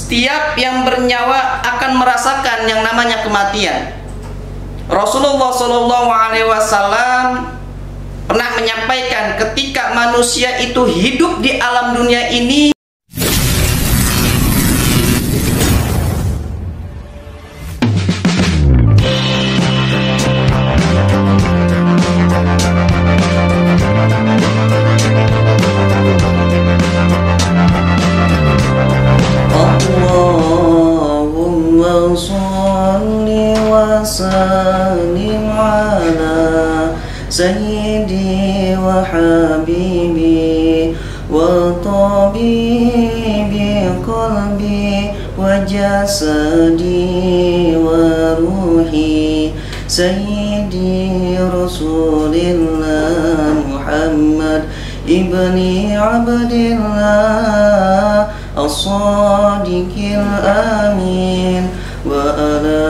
Setiap yang bernyawa akan merasakan yang namanya kematian. Rasulullah SAW pernah menyampaikan ketika manusia itu hidup di alam dunia ini, Allahumma sholli wa sallim ala sayyidi wa habibi wa tabibi qalbi wa jasadi wa ruhi sayyidi rasulillah Muhammad ibni Abdillah as-sadiqil amin wa ala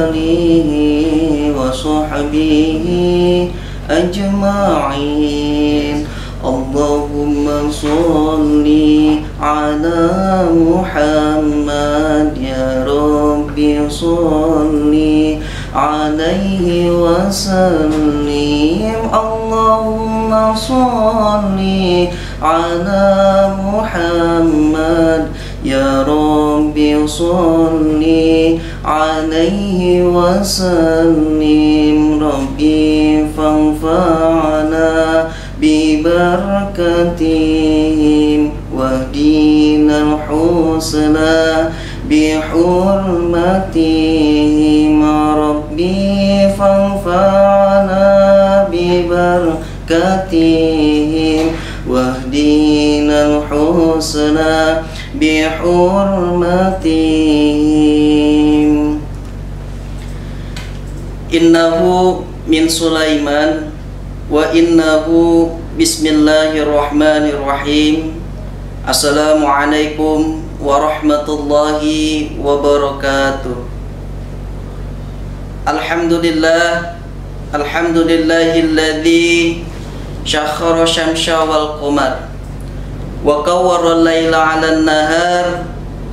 alihi wa sahbihi ajma'in. Allahumma sholli ala Muhammad ya Rabbi sholli alaihi wa sallim. Allahumma sholli ala Muhammad ya Rabbi sholli alaihi wa sallim. Rabbi fanfa'na bi barakatihim wahdina al-husna bi hurmatihim. Rabbi fanfa'na bi barakatihim wahdina al-husna bi hurmatihim. Innahu min Sulaiman wa innahu bismillahirrahmanirrahim. Assalamualaikum warahmatullahi wabarakatuh. Alhamdulillah, alhamdulillahilladzi syakhara syamsa wal qamar wa kawwara al-laila 'alan nahar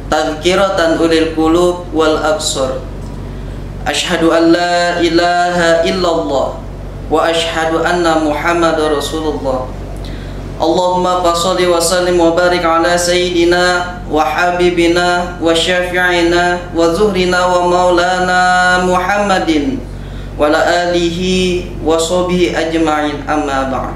tadhkiratan ulil qulub wal absar. Asyhadu an la ilaha illallah wa asyhadu anna Muhammadar Rasulullah. Allahumma shalli wa sallim wa barik ala sayyidina wa habibina wa syafi'ina wa zuhrina wa maulana Muhammadin wa ala alihi wa sahbihi ajma'in, amma ba'd.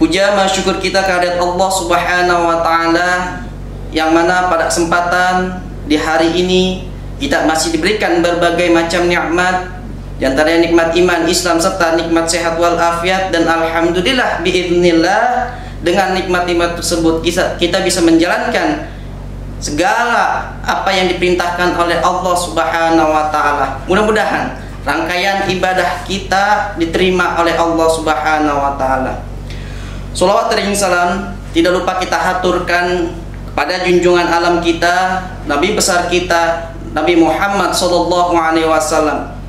Puja syukur kita kehadirat Allah Subhanahu wa taala, yang mana pada kesempatan di hari ini kita masih diberikan berbagai macam nikmat, di antaranya nikmat iman, Islam, serta nikmat sehat walafiat. Dan alhamdulillah biidznillah, dengan nikmat-nikmat tersebut kita bisa menjalankan segala apa yang diperintahkan oleh Allah Subhanahu wa taala. Mudah-mudahan rangkaian ibadah kita diterima oleh Allah Subhanahu wa taala. Sholawat dan salam tidak lupa kita haturkan kepada junjungan alam kita, Nabi besar kita, Nabi Muhammad SAW,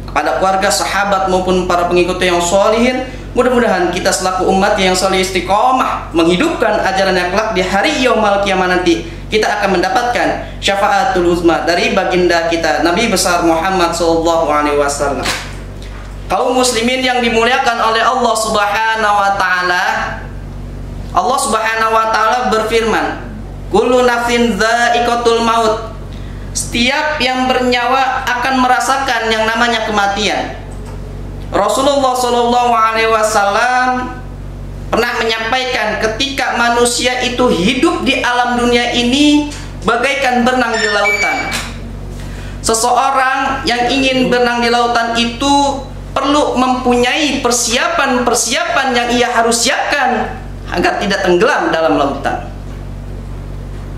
kepada keluarga, sahabat maupun para pengikutnya yang sholihin. Mudah-mudahan kita selaku umat yang sholih istiqomah menghidupkan ajaran yang kelak di hari yaumul qiyamah nanti, kita akan mendapatkan syafaatul uzma dari baginda kita Nabi besar Muhammad SAW. Kaum muslimin yang dimuliakan oleh Allah Subhanahu wa taala, Allah Subhanahu wa taala berfirman, kullu nafsin dha'iqatul maut. Setiap yang bernyawa akan merasakan yang namanya kematian. Rasulullah SAW pernah menyampaikan ketika manusia itu hidup di alam dunia ini bagaikan berenang di lautan. Seseorang yang ingin berenang di lautan itu perlu mempunyai persiapan-persiapan yang ia harus siapkan agar tidak tenggelam dalam lautan.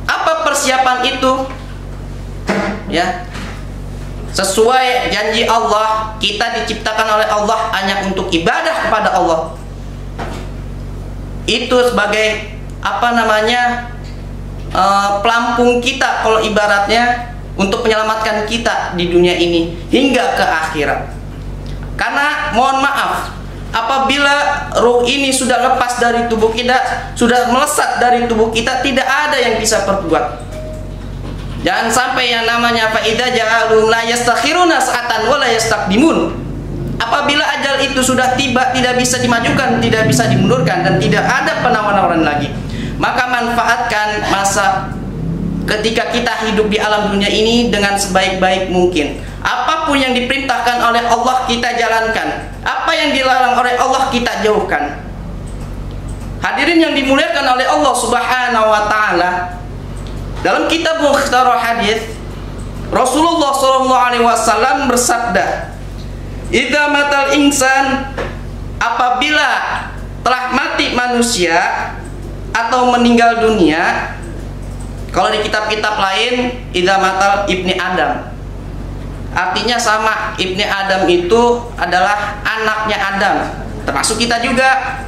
Apa persiapan itu? Ya, sesuai janji Allah, kita diciptakan oleh Allah hanya untuk ibadah kepada Allah. Itu sebagai pelampung kita, kalau ibaratnya, untuk menyelamatkan kita di dunia ini hingga ke akhirat. Karena mohon maaf, apabila ruh ini sudah lepas dari tubuh kita, sudah melesat dari tubuh kita, tidak ada yang bisa perbuat. Jangan sampai yang namanya faida ja'alum la yastakhiruna sa'atan wa la yastaqdimun. Apabila ajal itu sudah tiba, tidak bisa dimajukan, tidak bisa dimundurkan, dan tidak ada penawar-penawaran lagi, maka manfaatkan masa ketika kita hidup di alam dunia ini dengan sebaik-baik mungkin. Apapun yang diperintahkan oleh Allah kita jalankan, apa yang dilarang oleh Allah kita jauhkan. Hadirin yang dimuliakan oleh Allah Subhanahu wa taala, dalam kitab Mukhtasar Hadis, Rasulullah SAW bersabda, "Idza matal insan," apabila telah mati manusia atau meninggal dunia. Kalau di kitab-kitab lain, "Idza matal ibni Adam." Artinya sama, ibni Adam itu adalah anaknya Adam, termasuk kita juga.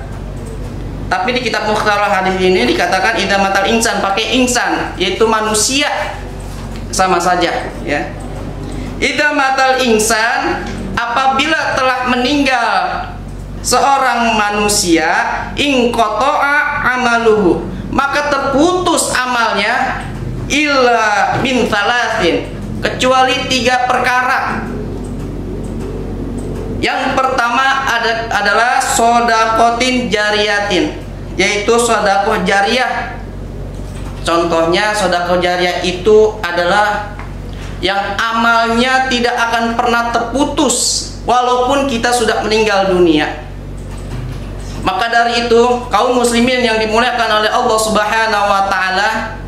Tapi di kitab Mukhtasar Hadis ini dikatakan idza matal insan, pakai insan, yaitu manusia, sama saja ya. Idza matal insan, apabila telah meninggal seorang manusia, inqata'a amaluhu, maka terputus amalnya, illa min thalathin, kecuali 3 perkara. Yang pertama adalah sodakotin jariyatin, yaitu sodakoh jariyah. Contohnya sodakoh jariyah itu adalah yang amalnya tidak akan pernah terputus walaupun kita sudah meninggal dunia. Maka dari itu, kaum muslimin yang dimuliakan oleh Allah Subhanahu wa taala,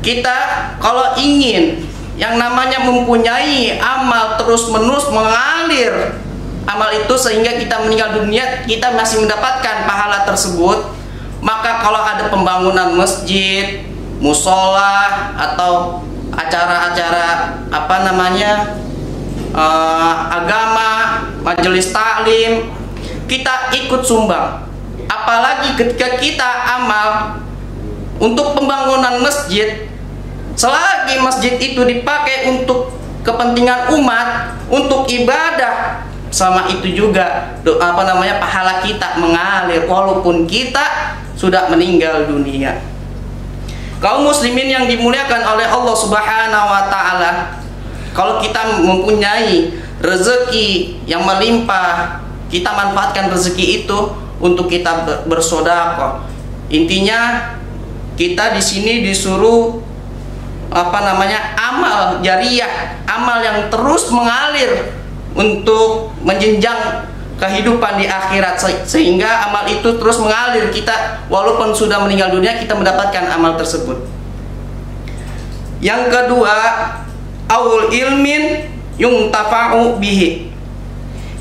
kita kalau ingin yang namanya mempunyai amal terus-menerus mengalir amal itu sehingga kita meninggal dunia kita masih mendapatkan pahala tersebut, maka kalau ada pembangunan masjid, musola, atau acara-acara agama, majelis taklim, kita ikut sumbang. Apalagi ketika kita amal untuk pembangunan masjid, selagi masjid itu dipakai untuk kepentingan umat, untuk ibadah, sama itu juga pahala kita mengalir walaupun kita sudah meninggal dunia. Kaum muslimin yang dimuliakan oleh Allah Subhanahu wa taala, kalau kita mempunyai rezeki yang melimpah, kita manfaatkan rezeki itu untuk kita bersedekah. Intinya kita di sini disuruh amal jariyah, amal yang terus mengalir untuk menjenjang kehidupan di akhirat, sehingga amal itu terus mengalir, kita walaupun sudah meninggal dunia kita mendapatkan amal tersebut. Yang kedua, aul ilmin yuntafa'u bihi.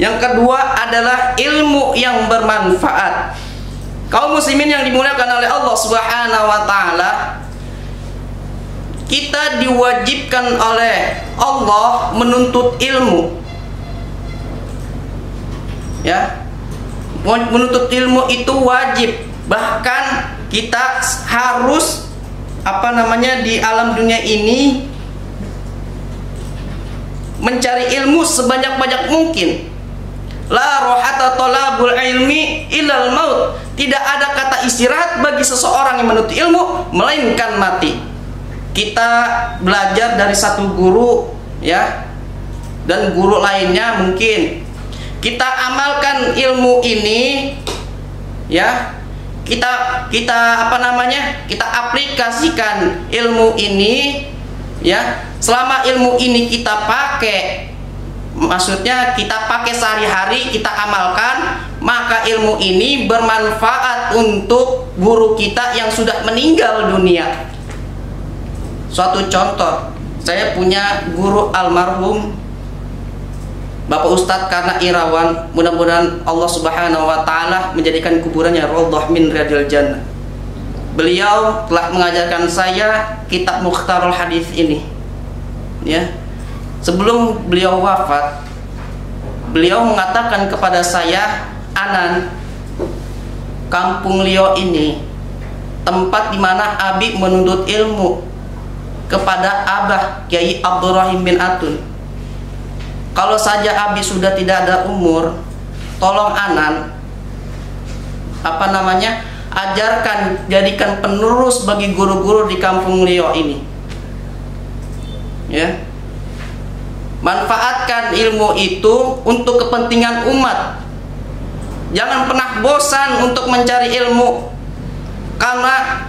Yang kedua adalah ilmu yang bermanfaat. Kaum muslimin yang dimuliakan oleh Allah Subhanahu wa taala, kita diwajibkan oleh Allah menuntut ilmu. Ya. Menuntut ilmu itu wajib. Bahkan kita harus di alam dunia ini mencari ilmu sebanyak-banyak mungkin. La rohata tolabul ilmi ilal maut. Tidak ada kata istirahat bagi seseorang yang menuntut ilmu melainkan mati. Kita belajar dari satu guru ya, dan guru lainnya mungkin kita amalkan ilmu ini ya, kita aplikasikan ilmu ini ya. Selama ilmu ini kita pakai, maksudnya kita pakai sehari-hari, kita amalkan, maka ilmu ini bermanfaat untuk guru kita yang sudah meninggal dunia. Suatu contoh, saya punya guru almarhum Bapak Ustadz Karna Irawan, mudah-mudahan Allah Subhanahu wa taala menjadikan kuburannya raudhah min riyadil jannah. Beliau telah mengajarkan saya kitab Mukhtasar Hadis ini. Ya. Sebelum beliau wafat, beliau mengatakan kepada saya, "Anan, kampung Lio ini tempat di mana Abi menuntut ilmu kepada Abah Kiai Abdurrahim bin Atun. Kalau saja Abi sudah tidak ada umur, tolong anan ajarkan, jadikan penerus bagi guru-guru di kampung Lio ini. Ya. Manfaatkan ilmu itu untuk kepentingan umat. Jangan pernah bosan untuk mencari ilmu. Karena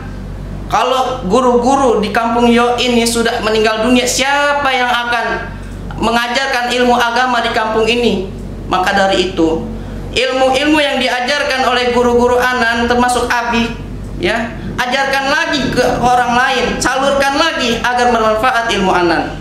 kalau guru-guru di kampung Lio ini sudah meninggal dunia, siapa yang akan mengajarkan ilmu agama di kampung ini? Maka dari itu, ilmu-ilmu yang diajarkan oleh guru-guru anan termasuk Abi, ya, ajarkan lagi ke orang lain, salurkan lagi agar bermanfaat ilmu anan.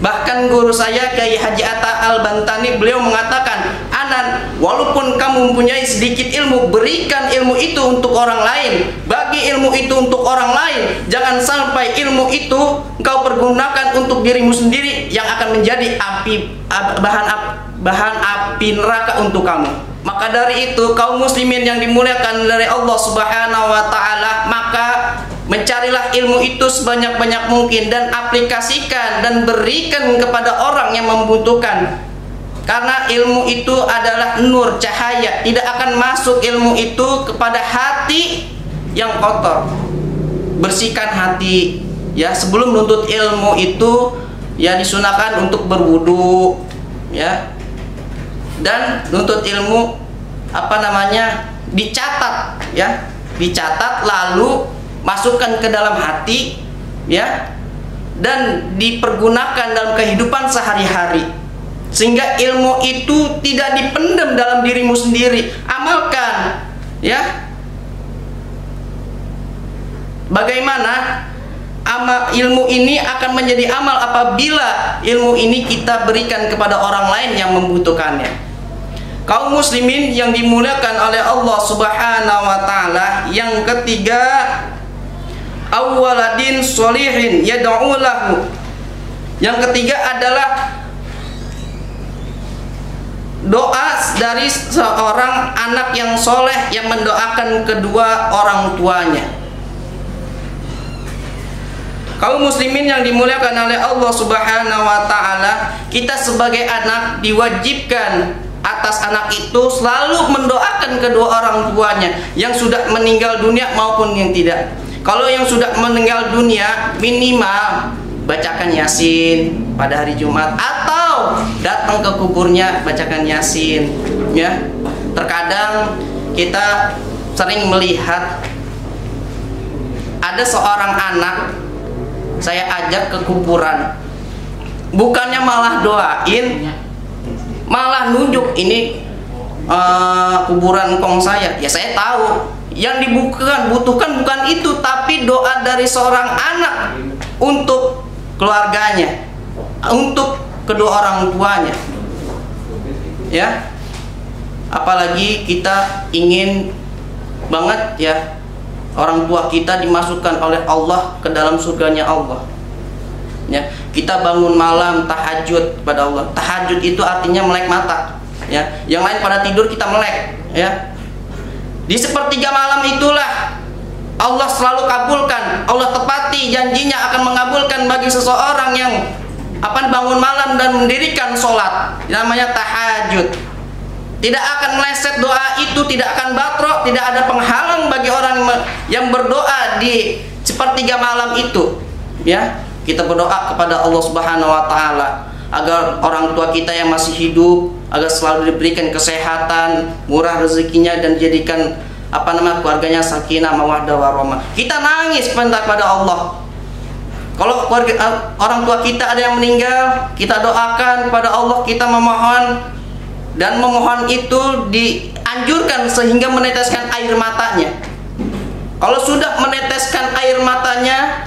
Bahkan guru saya Kiai Haji Atta Al-Bantani, beliau mengatakan, anan, walaupun kamu mempunyai sedikit ilmu, berikan ilmu itu untuk orang lain, bagi ilmu itu untuk orang lain. Jangan sampai ilmu itu engkau pergunakan untuk dirimu sendiri yang akan menjadi bahan api neraka untuk kamu. Maka dari itu, kaum muslimin yang dimuliakan dari Allah Subhanahu wa taala, maka mencarilah ilmu itu sebanyak-banyak mungkin dan aplikasikan dan berikan kepada orang yang membutuhkan. Karena ilmu itu adalah nur, cahaya. Tidak akan masuk ilmu itu kepada hati yang kotor. Bersihkan hati, ya. Sebelum menuntut ilmu itu, ya, disunahkan untuk berwudu, ya. Dan nuntut ilmu dicatat, ya. Dicatat lalu masukkan ke dalam hati, ya, dan dipergunakan dalam kehidupan sehari-hari, sehingga ilmu itu tidak dipendam dalam dirimu sendiri. Amalkan, ya. Bagaimana ilmu ini akan menjadi amal apabila ilmu ini kita berikan kepada orang lain yang membutuhkannya. Kaum muslimin yang dimuliakan oleh Allah Subhanahu wa taala, yang ketiga, awwaladin sholihin yad'u lahu. Yang ketiga adalah doa dari seorang anak yang soleh yang mendoakan kedua orang tuanya. Kaum muslimin yang dimuliakan oleh Allah Subhanahu wa taala, kita sebagai anak diwajibkan atas anak itu selalu mendoakan kedua orang tuanya yang sudah meninggal dunia maupun yang tidak. Kalau yang sudah meninggal dunia, minimal bacakan Yasin pada hari Jumat atau datang ke kuburnya bacakan Yasin, ya. Terkadang kita sering melihat ada seorang anak saya ajak ke kuburan, bukannya malah doain, malah nunjuk, ini kuburan kong saya. Ya, saya tahu yang dibutuhkan bukan itu, tapi doa dari seorang anak untuk keluarganya, untuk kedua orang tuanya, ya. Apalagi kita ingin banget, ya, orang tua kita dimasukkan oleh Allah ke dalam surganya Allah, ya. Kita bangun malam tahajud kepada Allah. Tahajud itu artinya melek mata, ya. Yang lain pada tidur, kita melek, ya. Di sepertiga malam itulah Allah selalu kabulkan, Allah tepati janjinya akan mengabulkan bagi seseorang yang bangun malam dan mendirikan sholat, namanya tahajud. Tidak akan meleset doa itu, tidak akan batrok, tidak ada penghalang bagi orang yang berdoa di sepertiga malam itu, ya. Kita berdoa kepada Allah Subhanahu wa taala agar orang tua kita yang masih hidup agar selalu diberikan kesehatan, murah rezekinya, dan dijadikan keluarganya sakinah mawaddah warahmah. Kita nangis minta kepada Allah. Kalau orang tua kita ada yang meninggal, kita doakan kepada Allah, kita memohon, dan memohon itu dianjurkan sehingga meneteskan air matanya. Kalau sudah meneteskan air matanya,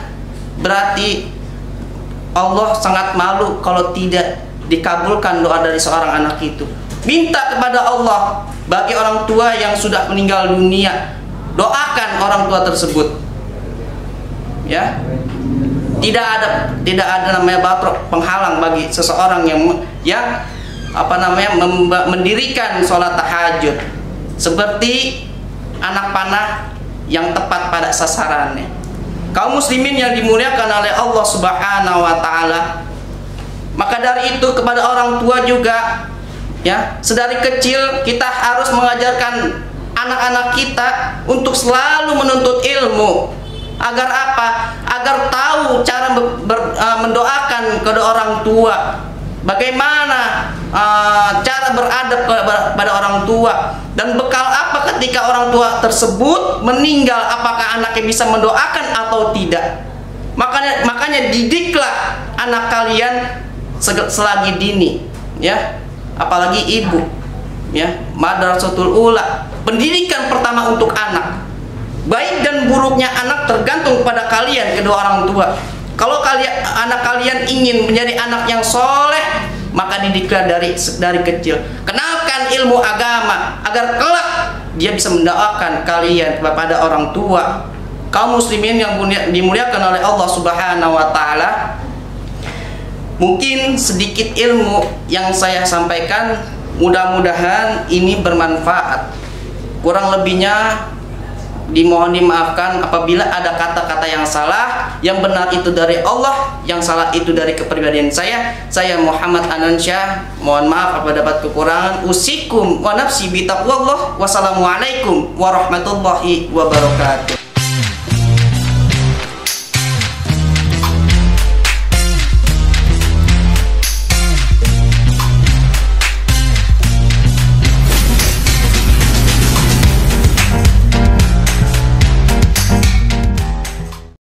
berarti Allah sangat malu kalau tidak dikabulkan doa dari seorang anak itu. Minta kepada Allah bagi orang tua yang sudah meninggal dunia, doakan orang tua tersebut, ya. Tidak ada namanya batrok, penghalang bagi seseorang yang mendirikan sholat tahajud, seperti anak panah yang tepat pada sasarannya. Kaum muslimin yang dimuliakan oleh Allah Subhanahu wa taala, maka dari itu kepada orang tua juga Ya, sedari kecil kita harus mengajarkan anak-anak kita untuk selalu menuntut ilmu. Agar apa? Agar tahu cara mendoakan kedua orang tua. Bagaimana cara beradab kepada orang tua, dan bekal apa ketika orang tua tersebut meninggal, apakah anaknya bisa mendoakan atau tidak. Makanya didiklah anak kalian selagi dini, ya, apalagi ibu, ya, madrasatul ula, pendidikan pertama untuk anak. Baik dan buruknya anak tergantung pada kalian kedua orang tua. Kalau anak kalian ingin menjadi anak yang soleh, maka didiklah dari kecil. Kenalkan ilmu agama agar kelak dia bisa mendoakan kalian kepada orang tua. Kaum muslimin yang dimuliakan oleh Allah Subhanahu wa taala, mungkin sedikit ilmu yang saya sampaikan, mudah-mudahan ini bermanfaat. Kurang lebihnya dimohon dimaafkan apabila ada kata-kata yang salah. Yang benar itu dari Allah, yang salah itu dari kepribadian saya. Saya Muhammad Anansyah, mohon maaf apabila dapat kekurangan. Usikum wa nafsi bitaqwallah. Wassalamualaikum warahmatullahi wabarakatuh.